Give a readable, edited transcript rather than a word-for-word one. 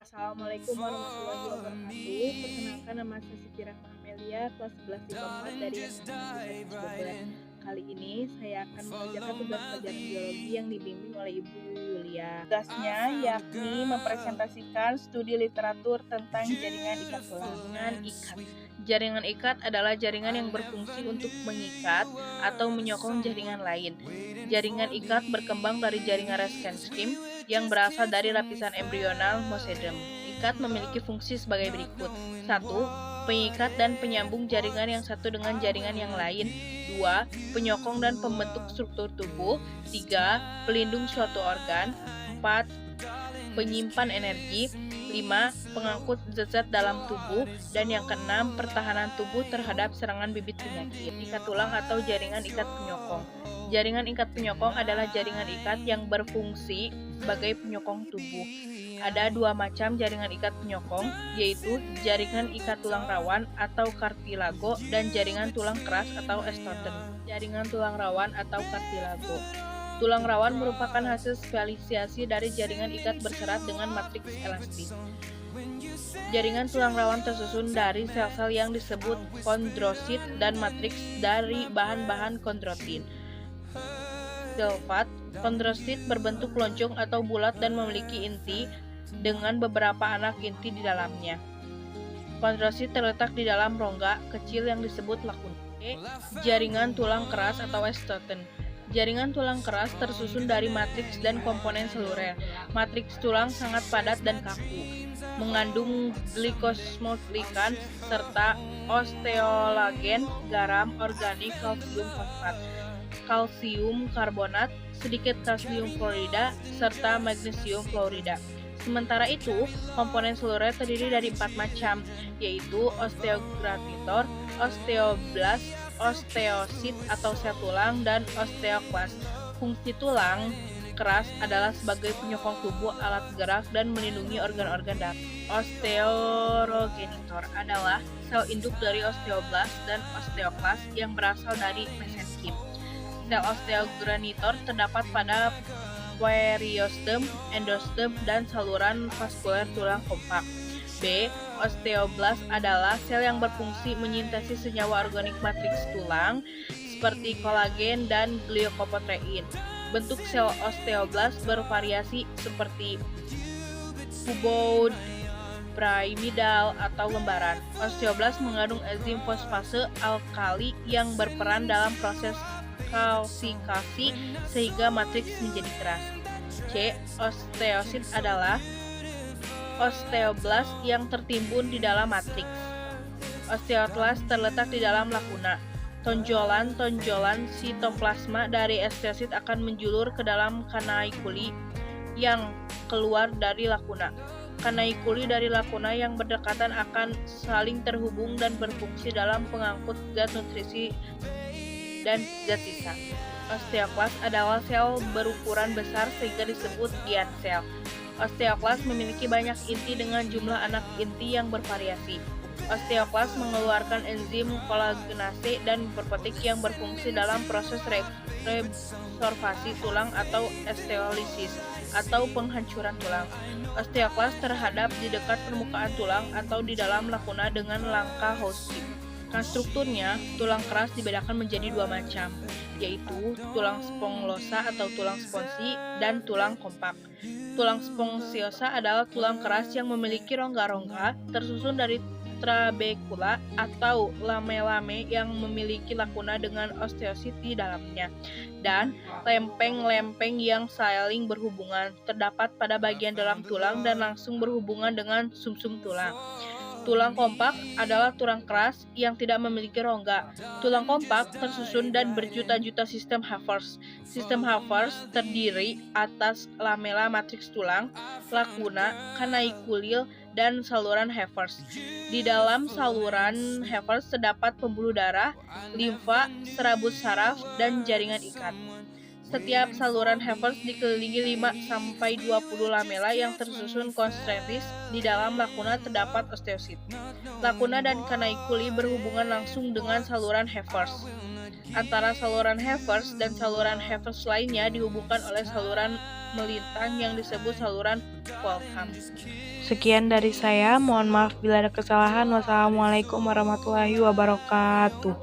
Assalamualaikum warahmatullahi wabarakatuh. Perkenalkan, nama saya Siti Rahma Amelia, kelas 11 IPA 4 dari SMA Negeri 112. Kali ini saya akan mengerjakan tugas pelajaran biologi yang dibimbing oleh Ibu Yulia. Tugasnya yakni mempresentasikan studi literatur tentang jaringan ikat tulang. Jaringan ikat adalah jaringan yang berfungsi untuk mengikat atau menyokong jaringan lain. Jaringan ikat berkembang dari jaringan Reschenschimp yang berasal dari lapisan embrional Mosaicum. Ikat memiliki fungsi sebagai berikut. 1. Pengikat dan penyambung jaringan yang satu dengan jaringan yang lain. 2. Penyokong dan pembentuk struktur tubuh. 3. Pelindung suatu organ. 4. Penyimpan energi. 5. Pengangkut zat-zat dalam tubuh. Dan yang keenam, pertahanan tubuh terhadap serangan bibit penyakit. Ikat tulang atau jaringan ikat penyokong. Jaringan ikat penyokong adalah jaringan ikat yang berfungsi sebagai penyokong tubuh. Ada dua macam jaringan ikat penyokong, yaitu jaringan ikat tulang rawan atau cartilago dan jaringan tulang keras atau osteoten. Jaringan tulang rawan atau cartilago. Tulang rawan merupakan hasil spesialisasi dari jaringan ikat berserat dengan matriks elastis. Jaringan tulang rawan tersusun dari sel-sel yang disebut kondrosit dan matriks dari bahan-bahan kondrotin. Sulfat. Kondrosit berbentuk lonjong atau bulat dan memiliki inti dengan beberapa anak inti di dalamnya. Kondrosit terletak di dalam rongga kecil yang disebut lakuna. Jaringan tulang keras atau osteoten. Jaringan tulang keras tersusun dari matriks dan komponen seluler. Matriks tulang sangat padat dan kaku, mengandung glikosmoglykan serta osteolagen, garam organik, kalsium fosfat, kalsium karbonat, sedikit kalsium fluorida, serta magnesium fluorida. Sementara itu, komponen seluler terdiri dari 4 macam, yaitu osteogranulator, osteoblast, osteosit atau sel tulang, dan osteoklas. Fungsi tulang keras adalah sebagai penyokong tubuh, alat gerak, dan melindungi organ-organ dalam. Osteorogenitor adalah sel induk dari osteoblast dan osteoklas yang berasal dari mesenkim. Sel osteogranulator terdapat pada periostem, endostem, dan saluran vaskuler tulang kompak. B. Osteoblast adalah sel yang berfungsi menyintesis senyawa organik matriks tulang seperti kolagen dan glycoprotein. Bentuk sel osteoblast bervariasi seperti cuboid, pyramidal, atau lembaran. Osteoblast mengandung enzim fosfase alkali yang berperan dalam proses kalsikasi sehingga matriks menjadi keras. C. Osteosit adalah osteoblast yang tertimbun di dalam matriks. Osteoklas terletak di dalam lakuna. Tonjolan-tonjolan sitoplasma dari osteosit akan menjulur ke dalam kanaikuli yang keluar dari lakuna. Kanaikuli dari lakuna yang berdekatan akan saling terhubung dan berfungsi dalam pengangkut zat nutrisi dan zat sisa. Osteoklas adalah sel berukuran besar sehingga disebut giant cell. Osteoklas memiliki banyak inti dengan jumlah anak inti yang bervariasi. Osteoklas mengeluarkan enzim kolagenase dan hiperpetik yang berfungsi dalam proses resorpsi tulang atau osteolisis atau penghancuran tulang. Osteoklas terhadap di dekat permukaan tulang atau di dalam lakuna dengan langkah Houssik. Strukturnya, tulang keras dibedakan menjadi dua macam, yaitu tulang sponglosa atau tulang sponsi dan tulang kompak. Tulang spongsiosa adalah tulang keras yang memiliki rongga-rongga tersusun dari trabekula atau lame-lame yang memiliki lakuna dengan osteosit di dalamnya, dan lempeng-lempeng yang saling berhubungan terdapat pada bagian dalam tulang dan langsung berhubungan dengan sumsum tulang. Tulang kompak adalah tulang keras yang tidak memiliki rongga. Tulang kompak tersusun dan berjuta-juta sistem Havers. Sistem Havers terdiri atas lamela matriks tulang, lakuna, kanaikulil, dan saluran Havers. Di dalam saluran Havers terdapat pembuluh darah, limfa, serabut saraf, dan jaringan ikat. Setiap saluran Havers dikelilingi 5-20 lamela yang tersusun konsentrikis. Di dalam lakuna terdapat osteosit. Lakuna dan kanaikuli berhubungan langsung dengan saluran Havers. Antara saluran Havers dan saluran Havers lainnya dihubungkan oleh saluran melintang yang disebut saluran Fulham. Sekian dari saya, mohon maaf bila ada kesalahan. Wassalamualaikum warahmatullahi wabarakatuh.